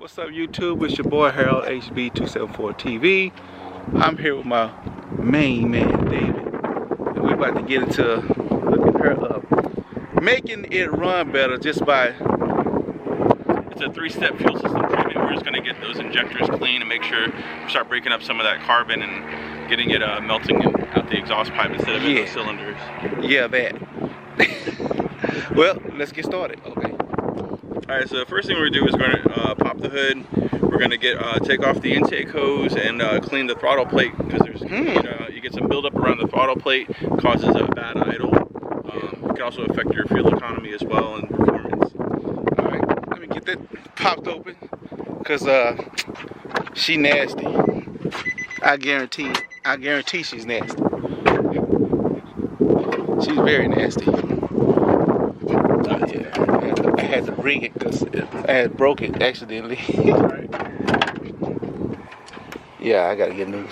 What's up, YouTube? It's your boy Harold HB274 TV. I'm here with my main man David, and we're about to get into looking her up, making it run better just by. It's a 3-step fuel system treatment. We're just gonna get those injectors clean and make sure we start breaking up some of that carbon and getting it melting out the exhaust pipe instead of in the cylinders. Yeah, that. Well, let's get started. Okay. Alright, so the first thing we're gonna do is we're gonna pop the hood. We're gonna take off the intake hose and clean the throttle plate, because there's you get some buildup around the throttle plate, causes a bad idle. It can also affect your fuel economy as well and performance. Alright, let me get that popped open, because she nasty. I guarantee she's nasty. She's very nasty. I had to bring it because I had broke it accidentally. Yeah, I gotta get new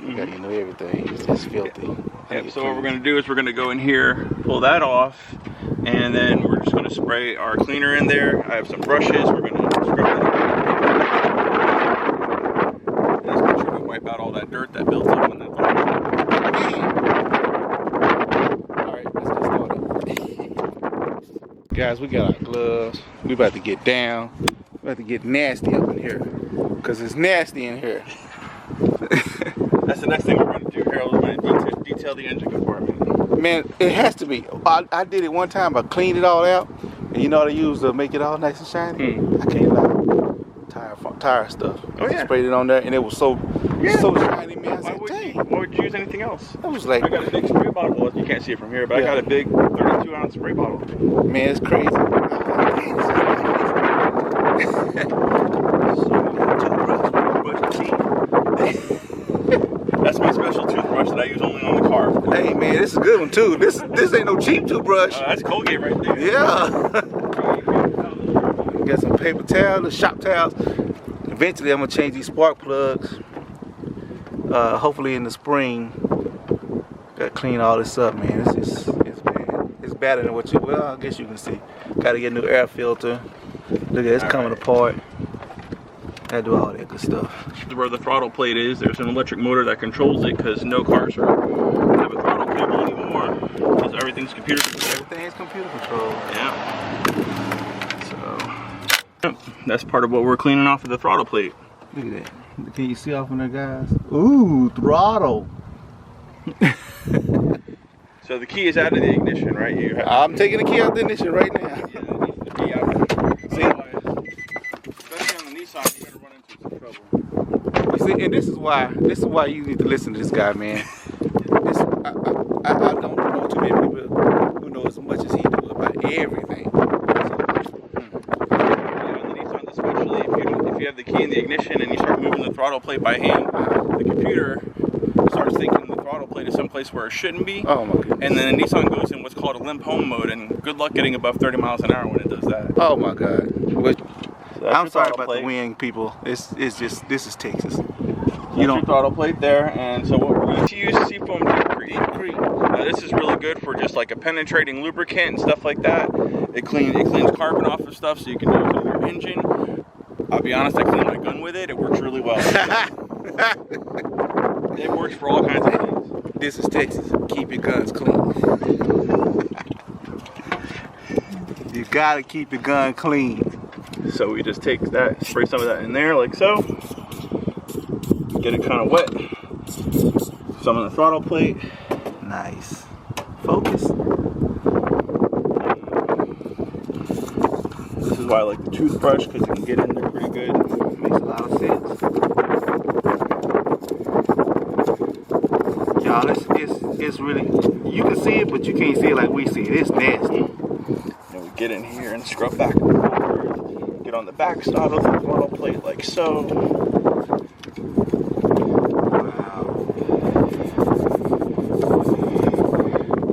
everything. It's just filthy. Yep, so what we're gonna do is we're gonna go in here, pull that off, and then we're just gonna spray our cleaner in there. I have some brushes. We're gonna scrub it. Just make sure we wipe out all that dirt that builds up on that bottom. Guys, we got our gloves. We about to get down. We about to get nasty up in here, because it's nasty in here. That's the next thing we're going to do, Harold. We're going to detail the engine compartment. Man, it has to be. I did it one time. I cleaned it all out, and you know what I used to make it all nice and shiny? I can't lie. Tire stuff. I sprayed it on there, and it was so shiny, man. I said, dang. Why would you use anything else? I was like, I got a big spray bottle. Well, you can't see it from here, but I got a big 32-ounce spray bottle. Man, it's crazy. That's my special toothbrush that I use only on the car. Hey, man, this is a good one too. This ain't no cheap toothbrush. That's Colgate right there. Yeah. Got some paper towels, shop towels. Eventually, I'm gonna change these spark plugs. Hopefully in the spring. Gotta clean all this up, man. It's bad. It's badder than what you. Well, I guess you can see. Gotta get a new air filter. Look at it, it's coming apart. Gotta do all that good stuff. Where the throttle plate is, there's an electric motor that controls it, because no cars have a throttle cable anymore. Because everything's computer controlled. Everything is computer controlled. Yeah. So that's part of what we're cleaning off of the throttle plate. Look at that. Can you see off in there, guys? Ooh, throttle. So the key is out of the ignition, right? I'm taking the key out of the ignition right now. Yeah, it needs to be out. See? Especially on the Nissan, you're gonna run into some trouble. You see, and this is why you need to listen to this guy, man. I don't know too many people who know as much as he knows about everything. If you have the key in the ignition and you start moving the throttle plate by hand, the computer starts thinking the throttle plate is someplace where it shouldn't be. Oh my goodness. And then the Nissan goes in what's called a limp home mode, and good luck getting above 30 miles an hour when it does that. Oh my God. So I'm sorry about the wind, people. It's just, this is Texas. You don't throttle plate there, and so what we're going to use is Seafoam Deep Creek. Now this is really good for just like a penetrating lubricant and stuff like that. It cleans carbon off of stuff, so you can do it with your engine. I'll be honest, I clean my gun with it. It works really well. It works for all kinds of things. This is Texas. Keep your guns clean. You gotta keep your gun clean. So we just take that, spray some of that in there like so. Get it kind of wet. Some on the throttle plate. Nice. Focus. This is why I like the toothbrush, because it can get in there pretty good. Makes a lot of sense. Y'all, it's really, you can see it, but you can't see it like we see it. It's nasty. And we get in here and scrub back and forth. Get on the back side of the throttle plate like so. Wow.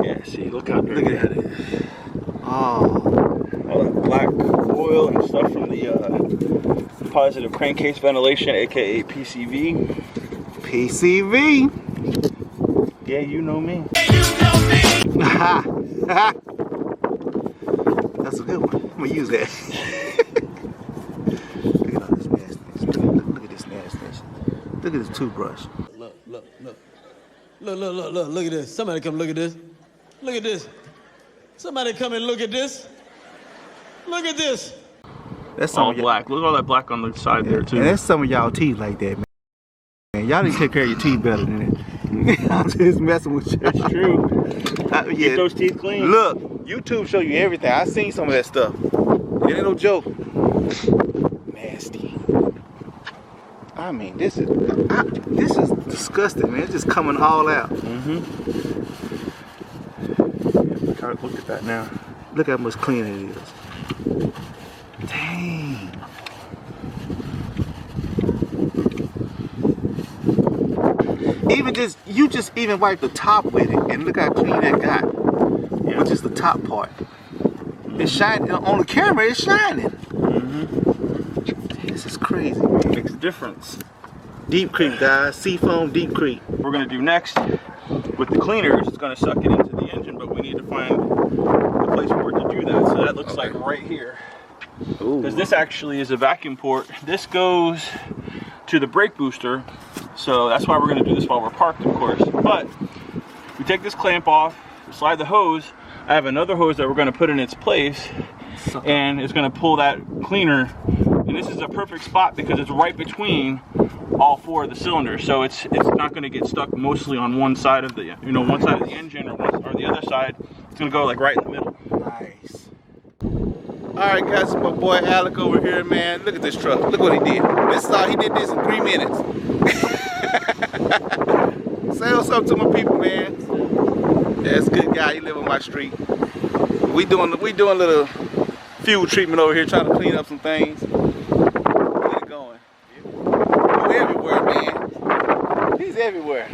Yeah, see, look how dirty that is. Oh. All that black oil and stuff from the positive crankcase ventilation, aka PCV. PCV. Yeah, you know me. You know me. That's a good one. I'm gonna use that. Look at at this toothbrush. Look at this. Somebody come look at this. Look at this. Somebody come and look at this. Look at this. That's some all black. Look at all that black on the side there too. And that's some of y'all teeth like that, man. Y'all need to take care of your teeth better than that. I'm just messing with you. That's true. Yeah. Keep those teeth clean. Look, YouTube show you everything. I seen some of that stuff. It ain't no joke. Nasty. I mean, this is disgusting, man. It's just coming all out. Look at that now. Look how much cleaner it is. Dang. You just even wipe the top with it, and look how clean that got. Yeah. Which is the top part. It's shining on the camera. It's shining. This is crazy. Makes a difference. Deep creep, guys. Seafoam deep creep. We're gonna do next with the cleaners. It's gonna suck it into the engine, but we need to find a place for it to do that. So that looks like right here. Because this actually is a vacuum port. This goes to the brake booster. So that's why we're gonna do this while we're parked, of course. But we take this clamp off, slide the hose. I have another hose that we're gonna put in its place, and it's gonna pull that cleaner. And this is a perfect spot because it's right between all four of the cylinders. So it's not gonna get stuck mostly on one side of the, one side of the engine or the other side. It's gonna go like right in the middle. Nice. All right, guys, it's my boy Alec over here, man. Look at this truck. Look what he did. He did this in 3 minutes. Say what's up to my people, man. That's a good guy. He live on my street. We doing a little fuel treatment over here, trying to clean up some things. Get it going. Go everywhere, man. He's everywhere.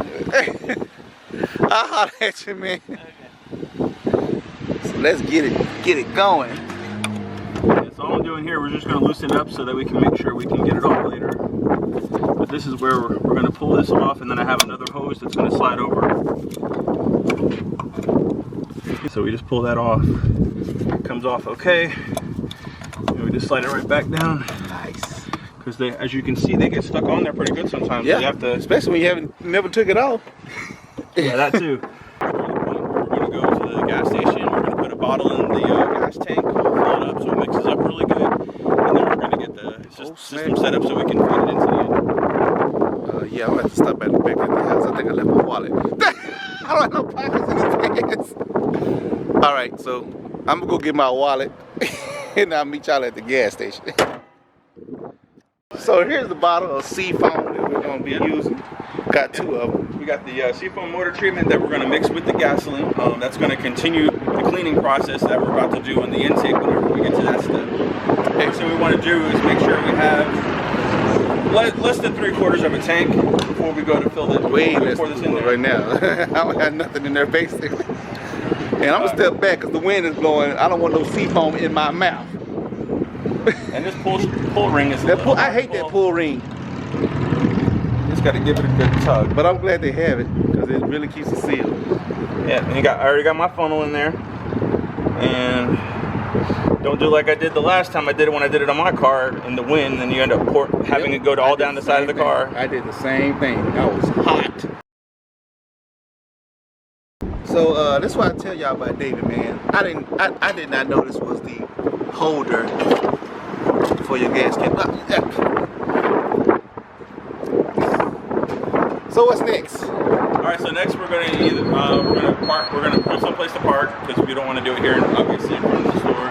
I'll holler at you, man. So let's get it going. So all I'm doing here, we're just going to loosen it up so that we can make sure we can get it off later. But this is where we're going to pull this off, and then I have another hose that's going to slide over. So we just pull that off. It comes off okay. And we just slide it right back down. Nice. Because they, as you can see, they get stuck on there pretty good sometimes. Yeah, so you have to, especially when you never took it off. Yeah, that too. We're going to go to the gas station. We're going to put a bottle in the gas tank, fill it up so it mixes up really good. And then we're going to get the system set up so we can feed it into the engine. Yeah, I'm going to have to stop at the back of the house. I think I left my wallet. I don't have no pockets in these pants. All right, so I'm going to go get my wallet and I'll meet y'all at the gas station. So here's the bottle of seafoam that we're going to be using. Got 2 of them. We got the seafoam motor treatment that we're going to mix with the gasoline. That's going to continue the cleaning process that we're about to do on the intake whenever we get to that step. Next thing we want to do is make sure we have less than 3/4 of a tank before we go to fill it. Way less than right now. I don't have nothing in there basically. And I'm going to step back because the wind is blowing. I don't want no seafoam in my mouth. And this pull ring is I hate that pull ring. Just got to give it a good tug. But I'm glad they have it because it really keeps it sealed. Yeah, and I already got my funnel in there. And don't do like I did the last time I did it when I did it on my car in the wind, and you end up having it go all down the side of the car. I did the same thing. I was hot. So that's why I tell y'all about David, man. I did not know this was the holder for your gas can. So what's next? All right, so next we're gonna pull someplace to park because we don't want to do it here, obviously in front of the store.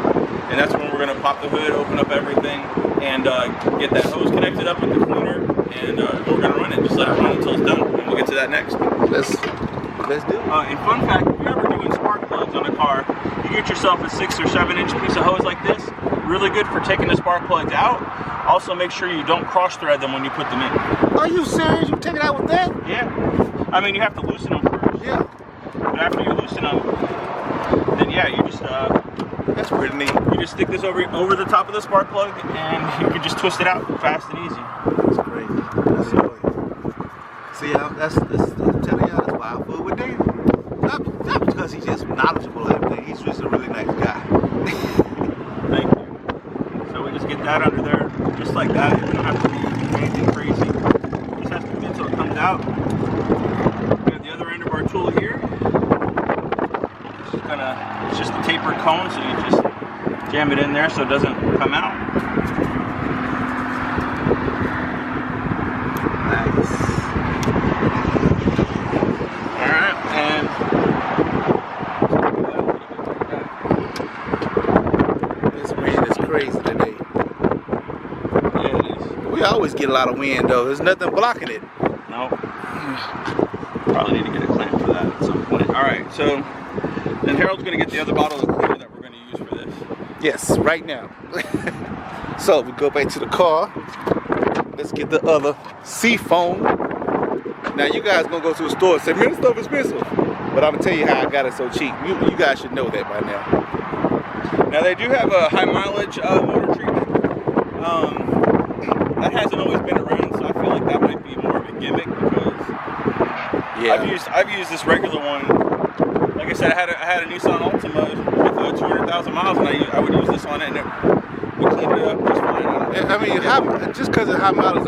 And that's when we're gonna pop the hood, open up everything, and get that hose connected up with the cleaner, and we're gonna run it. Just let it run until it's done, and we'll get to that next. Let's do it. And fun fact, if you're ever doing spark plugs on a car, you get yourself a 6 or 7 inch piece of hose like this. Really good for taking the spark plugs out. Also make sure you don't cross thread them when you put them in. Are you serious? You take it out with that? Yeah. I mean, you have to loosen them first. Yeah. And after you loosen them, then yeah, you just that's pretty neat. You just stick this over the top of the spark plug, and you can just twist it out fast and easy. That's crazy. That's so see, I'm telling y'all, that's why I fool with David. Not because he's just knowledgeable and everything. He's just a really nice guy. Thank you. So we just get that under there, just like that. You don't have to do anything crazy. It just has to be until out. We have the other end of our tool here. It's just a tapered cone, so you just jam it in there so it doesn't come out. Nice. Alright, and this wind is crazy today. yeah, it is. We always get a lot of wind though. There's nothing blocking it. Nope. Probably need to get a clamp for that at some point. Alright, so then Harold's going to get the other bottle of cleaner that we're going to use for this. Yes, right now. So we go back to the car. Let's get the other sea foam. Now you guys gonna go to the store and say, man, this stuff is expensive. But I'm gonna tell you how I got it so cheap. You guys should know that by now. Now they do have a high mileage motor treatment. That hasn't always been around, so I feel like that might be more of a gimmick because I've used this regular one. Like I said, I had a Nissan Altima with 200,000 miles, and I would use this on it, and it would clean it up just fine. I mean, just because of high mileage,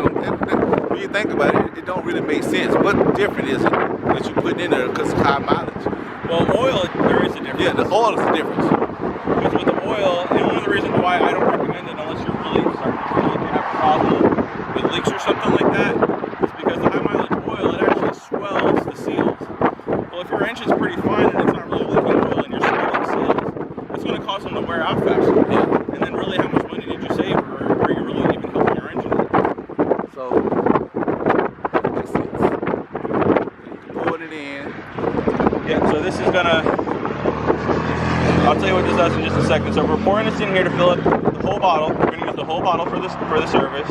when you think about it, it don't really make sense. What different is it that you put in there because of high mileage? Well, oil, there is a difference. Yeah, the oil is the difference. Because with the oil, and one of the reasons why I don't recommend it unless you're really starting to feel like you have a problem with leaks or something like that, is because the high mileage oil, it actually swells the seals. Well, if your engine's pretty fine and it's not really leaking oil and you're swelling seals, that's going to cause them to wear out faster. Yeah. And then really, how much money did you save, or are you really even helping your engine? So, that makes sense. Pour it in. Yeah, so this is going to, I'll tell you what this does in just a second. So we're pouring this in here to fill up the whole bottle. We're going to use the whole bottle for the service.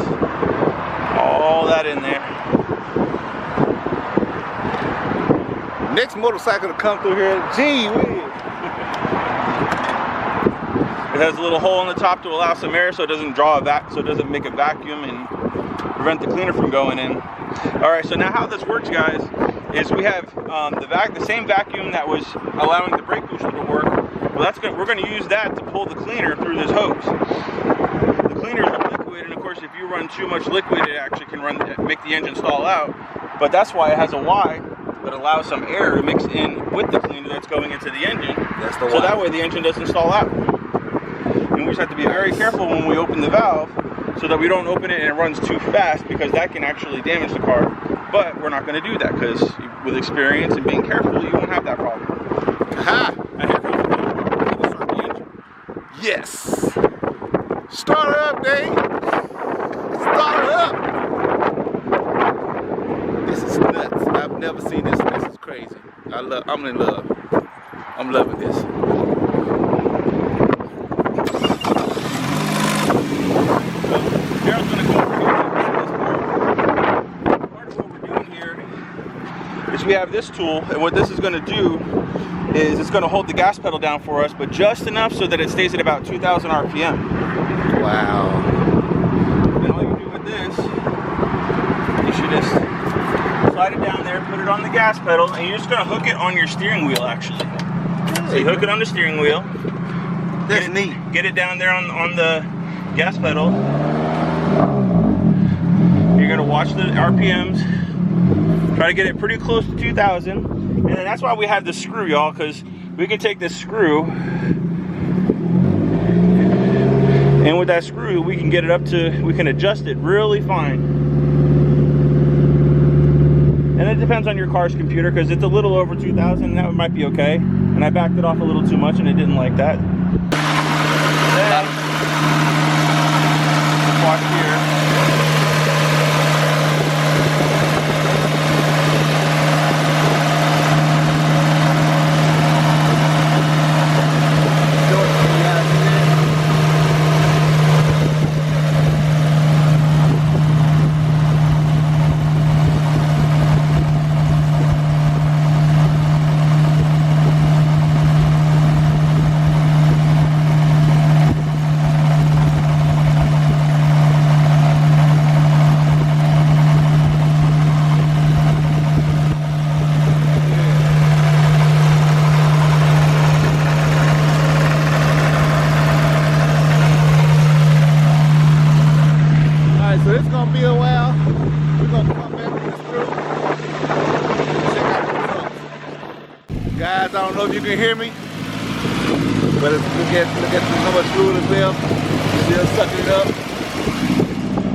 All that in there. Next motorcycle to come through here, gee whiz. It has a little hole in the top to allow some air so it doesn't so it doesn't make a vacuum and prevent the cleaner from going in. All right, so now how this works, guys, is we have the same vacuum that was allowing the brake booster to work. Well, we're going to use that to pull the cleaner through this hose. The cleaners are liquid, and of course, if you run too much liquid, it actually can make the engine stall out. But that's why it has a Y that allows some air to mix in with the cleaner that's going into the engine. That's the so Y. that way the engine doesn't stall out. And we just have to be very careful when we open the valve so that we don't open it and it runs too fast, because that can actually damage the car. But we're not going to do that, because with experience and being careful, you won't have that problem. Aha! And here comes the start the engine. Yes! Start her up, Dave! Start her up! This is nuts. I've never seen this. This is crazy. I'm in love. I'm loving this. Daryl's going to go over here. Part of what we're doing here is we have this tool, and what this is going to do is it's going to hold the gas pedal down for us, but just enough so that it stays at about 2,000 RPM. Wow. And all you do with this, you should just slide it down there, put it on the gas pedal, and you're just going to hook it on your steering wheel, actually. So you hook it on the steering wheel. That's neat. Get it down there on the gas pedal. You're going to watch the RPMs. Try to get it pretty close to 2,000. And then that's why we have the screw, y'all, because we can take this screw, and with that screw, we can get it up to, we can adjust it really fine. And it depends on your car's computer, because it's a little over 2,000, and that might be okay. And I backed it off a little too much, and it didn't like that. Then, watch here. So it's gonna be a while. We're gonna come back with the screw. guys. I don't know if you can hear me, but look at how much fluid is left. Still sucking it up.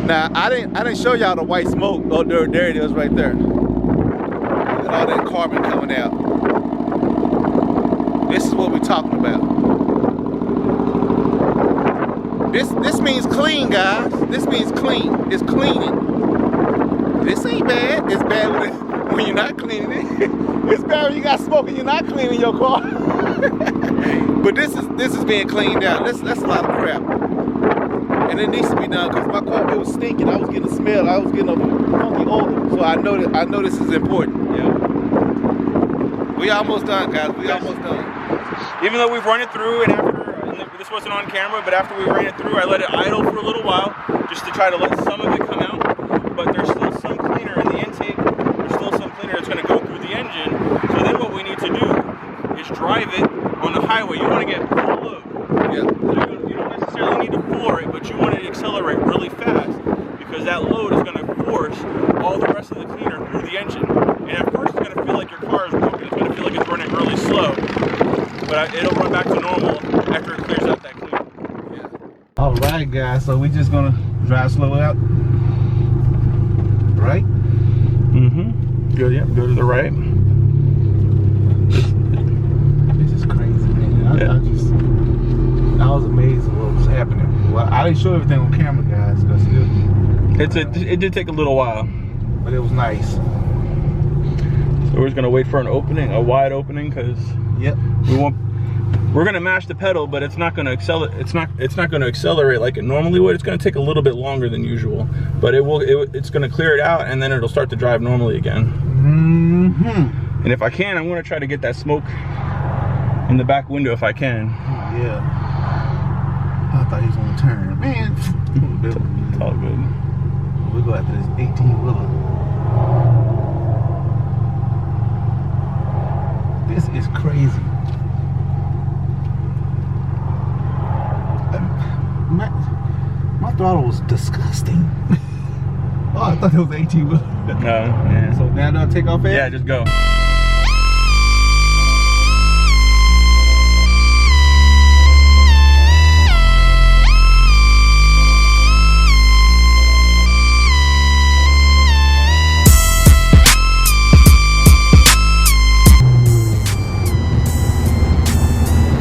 Now I didn't show y'all the white smoke. Oh, there it is right there. Look at all that carbon coming out. This is what we're talking about. This means clean, guys. This means clean. It's cleaning. This ain't bad. It's bad when you're not cleaning it. It's bad when you got smoke and you're not cleaning your car. But this is being cleaned out. That's a lot of crap. And it needs to be done because my car, it was stinking. I was getting a smell. I was getting a funky odor. So I know this is important. Yeah. We almost done, guys. We almost done. Even though we've run it through, and this wasn't on camera, but after we ran it through, I let it idle for a little while just to try to let some of it come out. But there's still some cleaner in the intake. There's still some cleaner that's going to go through the engine. So then what we need to do is drive it on the highway. You want to get full load. Yeah. You don't necessarily need to floor it, but you want it to accelerate really fast because that load is going to force all the rest of the cleaner through the engine. And at first it's going to feel like your car is broken. It's going to feel like it's running really slow. But it'll run back to normal after it clears out that cleaner. Yeah. All right, guys. So we're just going to drive slow out. Right? Mm-hmm. Go to the right. This is crazy, man. I was amazed at what was happening. Well, I didn't show everything on camera, guys, because it did take a little while. But it was nice. So we're just gonna wait for an opening, a wide opening, because we're gonna mash the pedal, but it's not gonna accelerate. It's not gonna accelerate like it normally would. It's gonna take a little bit longer than usual, but it's gonna clear it out, and then it'll start to drive normally again. Mm-hmm. And if I can, I'm gonna try to get that smoke in the back window if I can. Yeah. I thought he was gonna turn, man. It's all good. We'll go after this 18-wheeler. This is crazy. My throttle was disgusting. Oh, I thought it was 18-wheeler. Yeah. So now do I take off fast? Yeah, just go.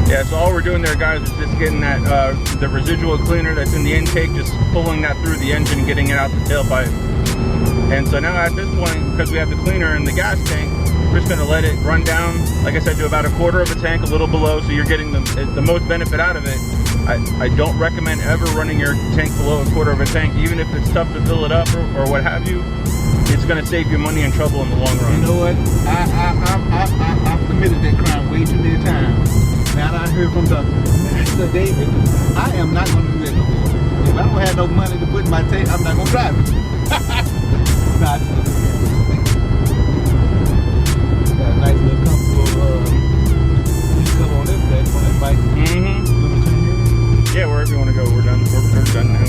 Yeah, so all we're doing there, guys, is just getting that the residual cleaner that's in the intake, just pulling that through the engine, getting it out the tailpipe. And so now at this point, because we have the cleaner in the gas tank, we're just going to let it run down, like I said, to about a quarter of a tank, a little below, so you're getting the most benefit out of it. I don't recommend ever running your tank below a quarter of a tank, even if it's tough to fill it up or what have you. It's going to save you money and trouble in the long run. You know what? I've committed that crime way too many times. Now that I heard from the Master David, I am not going to do that no more. If I don't have no money to put in my tank, I'm not going to drive it. Nah, I just look at it. Got a nice little comfortable seat cover on that bike. Mm-hmm. Yeah, wherever you want to go, we're done. We're done now.